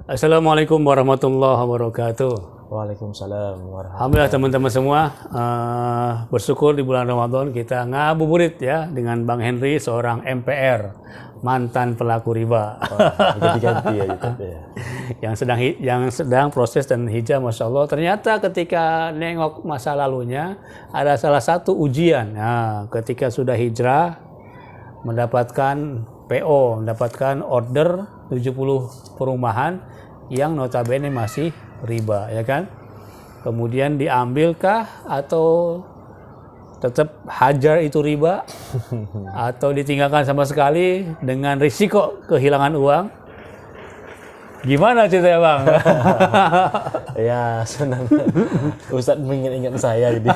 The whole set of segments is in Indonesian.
Assalamualaikum warahmatullahi wabarakatuh. Waalaikumsalam warahmatullahi Alhamdulillah teman-teman semua, bersyukur di bulan Ramadan kita ngabuburit ya dengan Bang Henry, seorang MPR, mantan pelaku riba. ganti-ganti ya gitu ya. yang sedang proses dan hijrah, Masya Allah. Ternyata ketika nengok masa lalunya ada salah satu ujian. Nah, ketika sudah hijrah mendapatkan PO, mendapatkan order 70 perumahan yang notabene masih riba, ya kan? Kemudian diambilkah atau tetap hajar itu riba atau ditinggalkan sama sekali dengan risiko kehilangan uang? Gimana ceritanya, Bang? Ya sebenarnya Ustadz mengingat saya gitu.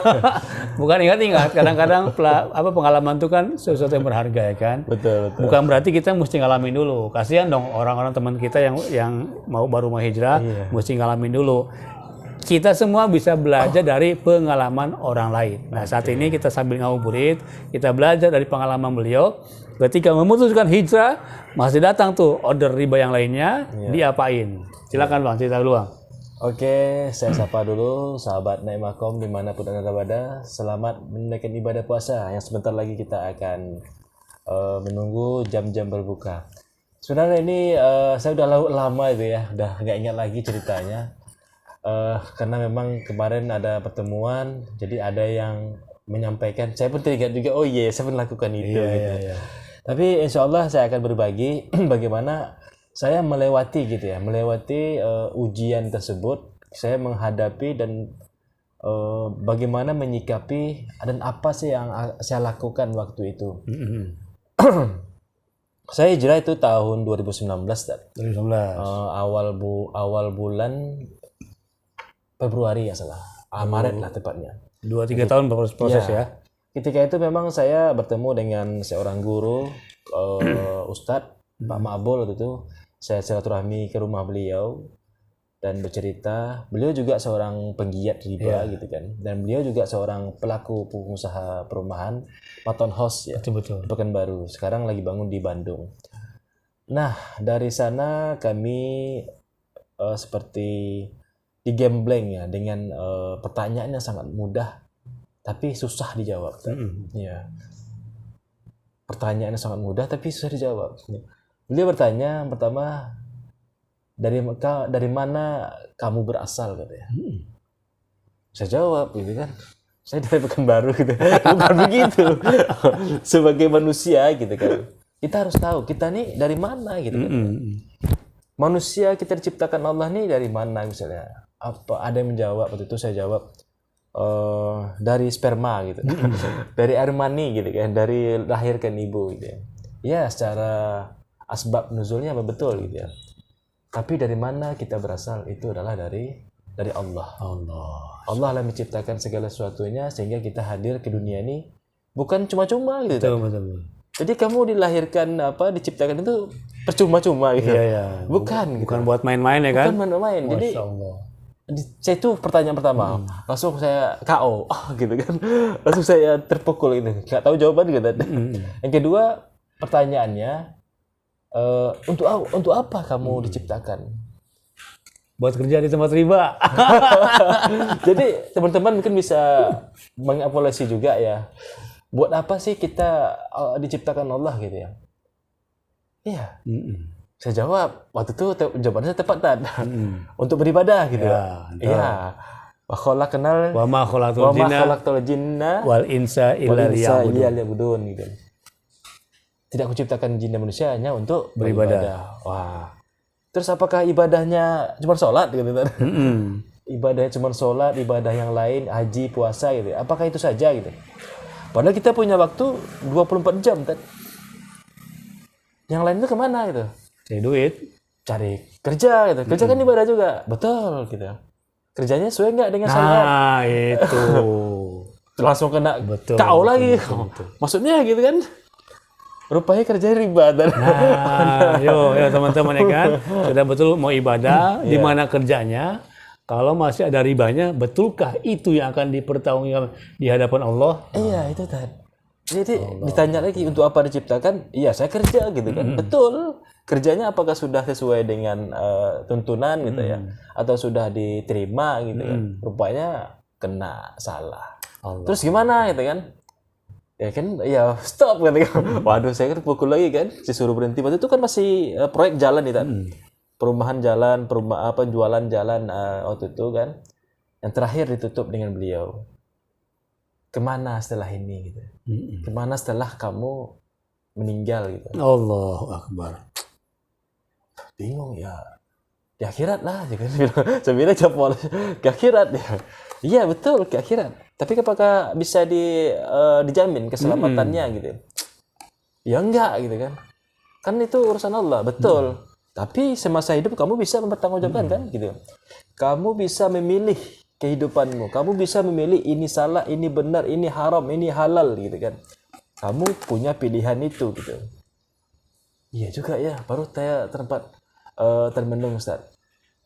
Bukan ingat-ingat, kadang-kadang pengalaman itu kan sesuatu yang berharga, ya kan? Betul. Bukan berarti kita mesti ngalamin dulu. Kasihan dong orang-orang teman kita yang baru mau hijrah, mesti ngalamin dulu. Kita semua bisa belajar dari pengalaman orang lain. Nah, saat ini kita sambil ngabuburit, kita belajar dari pengalaman beliau. Ketika memutuskan hijrah, masih datang tuh order riba yang lainnya, diapain? Silakan Bang, cerita dulu Bang. Oke, saya sapa dulu sahabat Naimakom dimanapun Anda berada. Selamat menunaikan ibadah puasa yang sebentar lagi kita akan menunggu jam-jam berbuka. Sebenarnya ini saya udah lama itu ya, udah nggak ingat lagi ceritanya. Karena memang kemarin ada pertemuan, jadi ada yang menyampaikan, saya pun teringat juga, oh iya, saya pun lakukan itu. Gitu. Tapi insya Allah saya akan berbagi bagaimana saya melewati ujian tersebut, saya menghadapi dan bagaimana menyikapi dan apa sih yang saya lakukan waktu itu. Saya hijrah itu tahun 2019, 2019. Awal bulan Februari ya salah, Maret lah tepatnya. 2-3 tahun proses ya. Ketika itu memang saya bertemu dengan seorang guru, Ustadz Pak Ma'bul waktu itu. Saya silaturahmi ke rumah beliau dan bercerita. Beliau juga seorang penggiat riba gitu kan. Dan beliau juga seorang pelaku pengusaha perumahan, Maton House ya. Betul. Di Pekanbaru. Sekarang lagi bangun di Bandung. Nah, dari sana kami seperti digembleng ya dengan pertanyaan yang sangat mudah tapi susah dijawab. Ya. Pertanyaannya sangat mudah tapi susah dijawab. Beliau bertanya pertama, dari mana kamu berasal katanya. Saya jawab gitu kan, saya dari Pekanbaru gitu. Bukan begitu. Sebagai manusia gitu kan, kita harus tahu kita nih dari mana gitu kan. Manusia kita diciptakan Allah nih dari mana misalnya. Ada yang menjawab, waktu itu saya jawab dari sperma gitu. Dari air mani gitu kan, dari lahirkan ibu gitu ya. Ya, secara asbab nuzulnya betul gitu ya. Tapi dari mana kita berasal itu adalah dari Allah. Allah lah menciptakan segala sesuatunya sehingga kita hadir ke dunia ini bukan cuma-cuma gitu. Betul. Jadi kamu dilahirkan diciptakan itu percuma-cuma gitu. Iya. Bukan Buat main-main ya kan? Bukan main-main. Jadi saya itu pertanyaan pertama, langsung saya KO, gitu kan, langsung saya terpukul ini, nggak tahu jawaban gitu. Yang kedua pertanyaannya, untuk apa kamu diciptakan? Buat kerja di tempat riba. Jadi teman-teman mungkin bisa mengevaluasi juga ya, buat apa sih kita diciptakan Allah gitu ya? Iya. Saya jawab, waktu itu jawabannya saya tepat kan? Untuk beribadah gitu. Iya. Wa ma khalaqtul jinna wal insa illa liya'budun gitu. Tidak kuciptakan jin dan manusia hanya untuk beribadah. Wah. Terus apakah ibadahnya cuma sholat gitu kan? Ibadahnya cuma sholat, ibadah yang lain, haji, puasa gitu. Apakah itu saja gitu? Padahal kita punya waktu 24 jam kan? Yang lain itu kemana gitu? Cari duit, cari kerja gitu. Kerja kan ibadah juga. Betul gitu. Kerjanya sesuai nggak dengan syariat? Nah, itu. Langsung kena KO lagi. Betul. Maksudnya gitu kan. Rupanya kerjanya riba. Nah, yo teman-teman ya kan. Sudah betul mau ibadah, di mana kerjanya? Kalau masih ada ribanya, betulkah itu yang akan dipertanggungjawabkan di hadapan Allah? Iya, itu tadi. Jadi ditanya lagi untuk apa diciptakan? Iya, saya kerja gitu kan. Betul. Kerjanya apakah sudah sesuai dengan tuntunan gitu ya, atau sudah diterima gitu kan? Rupanya kena salah. Terus gimana gitu kan? Ya kan, ya stop gitu kan. Waduh, saya kan pukul lagi kan. Saya suruh berhenti. Waktu itu kan masih proyek jalan itu kan. Perumahan jalan, jualan jalan waktu itu kan. Yang terakhir ditutup dengan beliau. Kemana setelah ini gitu? Kemana setelah kamu meninggal gitu? Allahu Akbar. Bingung ya. Di akhirat lah, gitu. Saya bilang jawab ke akhirat ya. Iya betul ke akhirat. Tapi apakah bisa dijamin keselamatannya gitu? Ya enggak gitu kan? Kan itu urusan Allah, betul. Tapi semasa hidup kamu bisa mempertanggungjawabkan kan gitu. Kamu bisa memilih kehidupanmu. Kamu bisa memilih ini salah, ini benar, ini haram, ini halal gitu kan. Kamu punya pilihan itu gitu. Iya juga ya, baru saya termenung Ustaz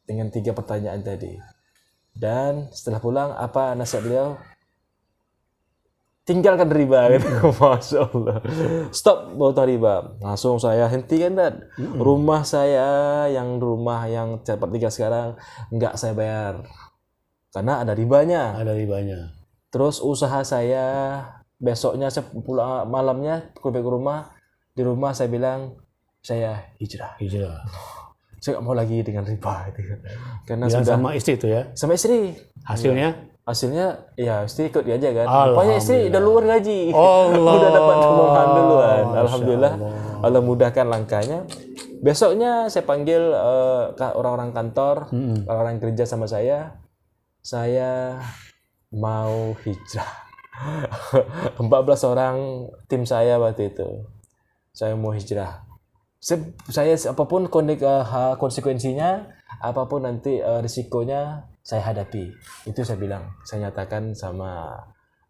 dengan 3 pertanyaan tadi. Dan setelah pulang apa nasihat beliau? Tinggalkan riba gitu. Masya Allah. Stop bawa riba. Langsung saya hentikan dan rumah yang tempat tinggal sekarang nggak saya bayar karena ada ribanya. Ada ribanya. Terus usaha saya besoknya saya pulang malamnya ke rumah, di rumah saya bilang saya hijrah. Saya nggak mau lagi dengan riba gitu. Karena Yang sudah sama istri itu ya. sama istri. Hasilnya ya istri ikut dia aja kan. Rupanya istri udah luar gaji. Udah dapat kemudahan duluan. Alhamdulillah. Allah mudahkan langkahnya. Besoknya saya panggil orang-orang kantor, orang-orang yang kerja sama saya. Saya mau hijrah. 14 orang tim saya waktu itu. Saya mau hijrah. Saya apapun konsekuensinya, apapun nanti risikonya saya hadapi. Itu saya bilang, saya nyatakan sama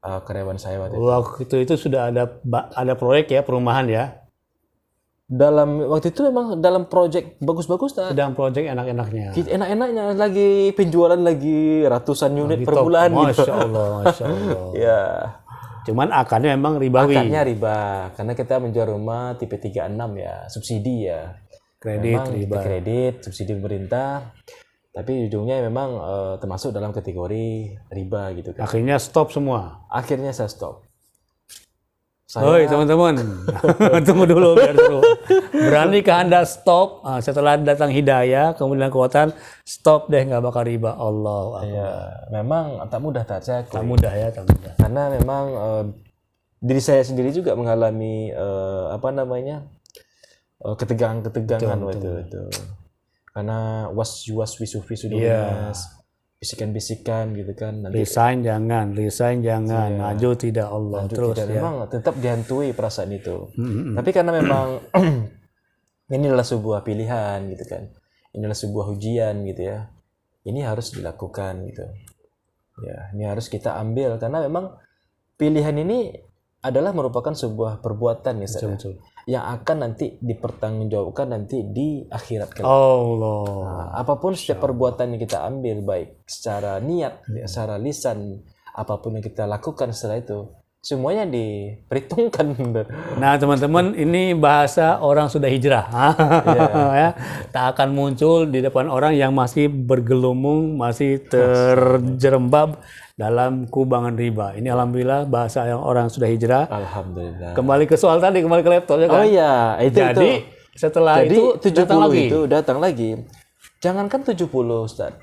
karyawan saya waktu itu. Waktu itu sudah ada proyek ya, perumahan ya. Waktu itu memang dalam proyek bagus-bagus tak? Sedang proyek enak-enaknya. Enak-enaknya lagi penjualan lagi ratusan unit per bulan gitu. Masya Allah. Ya. Cuman akarnya memang ribawi. Akarnya riba, karena kita menjual rumah tipe 36 ya, subsidi ya. Kredit, memang riba. Kredit, subsidi pemerintah. Tapi ujungnya memang termasuk dalam kategori riba gitu kan. Akhirnya stop semua. Akhirnya saya stop. Oi teman-teman, tunggu dulu biar seru. Beranikah Anda stop setelah datang hidayah, kemudian kekuatan, stop deh, nggak bakal riba. Allah. Ya, memang tak mudah saya akui. Tak mudah ya, tak mudah. Karena memang diri saya sendiri juga mengalami ketegangan waktu itu. Karena was-wisu-wisu bisikan-bisikan gitu kan. Nanti resign jangan, maju tidak Allah. maju Terus tidak, ya. memang tetap dihantui perasaan itu. Tapi karena memang ini adalah sebuah pilihan gitu kan. Inilah sebuah ujian gitu ya. Ini harus dilakukan gitu. Ya, ini harus kita ambil karena memang pilihan ini adalah merupakan sebuah perbuatan ya, Betul. yang akan nanti dipertanggungjawabkan nanti di akhirat kelak. Allah. Nah, apapun setiap perbuatan yang kita ambil, baik secara niat, secara lisan, apapun yang kita lakukan setelah itu, semuanya diperhitungkan. Nah teman-teman, ini bahasa orang sudah hijrah. Ya, tak akan muncul di depan orang yang masih bergelumung, masih terjerembab dalam kubangan riba. Ini alhamdulillah bahasa yang orang sudah hijrah. Alhamdulillah. Kembali ke soal tadi, kembali ke laptop ya kan? Oh iya, itu. Jadi setelah itu 70 datang lagi. itu datang lagi. Jangankan 70, Ustaz.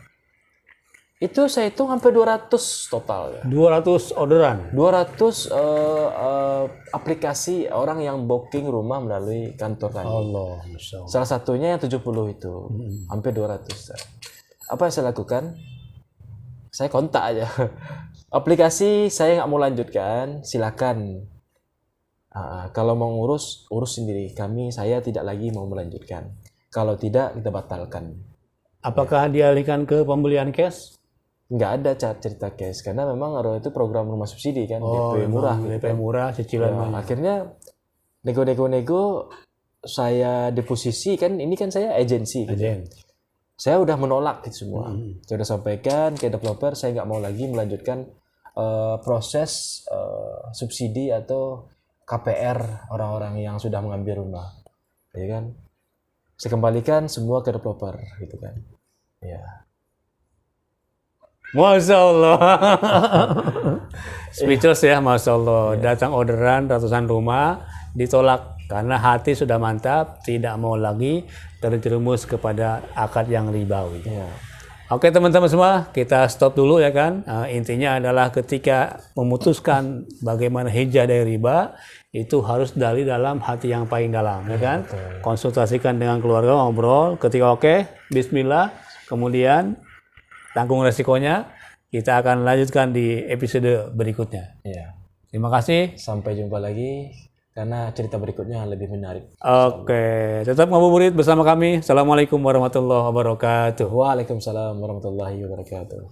Itu saya hitung hampir 200 total ya. 200 orderan. 200 aplikasi orang yang booking rumah melalui kantor kami. Allah, Masya Allah. Salah satunya yang 70 itu. Hampir 200. Ustaz. Apa yang saya lakukan? Saya kontak aja. Aplikasi saya nggak mau lanjutkan, silakan. Kalau mau urus sendiri. Saya tidak lagi mau melanjutkan. Kalau tidak, kita batalkan. Apakah dialihkan ke pembelian cash? Nggak ada cerita cash, karena memang itu program rumah subsidi kan, DP murah. Gitu DP murah, cicilan banyak. Akhirnya nego-nego saya deposisi kan, ini kan saya agensi. Gitu. Saya udah menolak itu semua. Saya udah sampaikan ke developer, saya nggak mau lagi melanjutkan proses subsidi atau KPR orang-orang yang sudah mengambil rumah, ya kan? Saya kembalikan semua ke developer, gitu kan? Ya. Masya Allah. Speechless ya, Masya Allah. Datang orderan ratusan rumah, ditolak karena hati sudah mantap, tidak mau lagi terjerumus kepada akad yang ribawi. Ya. Oke teman-teman semua, kita stop dulu ya kan. Intinya adalah ketika memutuskan bagaimana hijrah dari riba, itu harus dari dalam hati yang paling dalam ya kan. Konsultasikan dengan keluarga, ngobrol. Ketika oke, bismillah, kemudian tanggung resikonya. Kita akan lanjutkan di episode berikutnya. Ya. Terima kasih. Sampai jumpa lagi karena cerita berikutnya lebih menarik. Oke, tetap ngabuburit bersama kami. Assalamualaikum warahmatullahi wabarakatuh. Waalaikumsalam warahmatullahi wabarakatuh.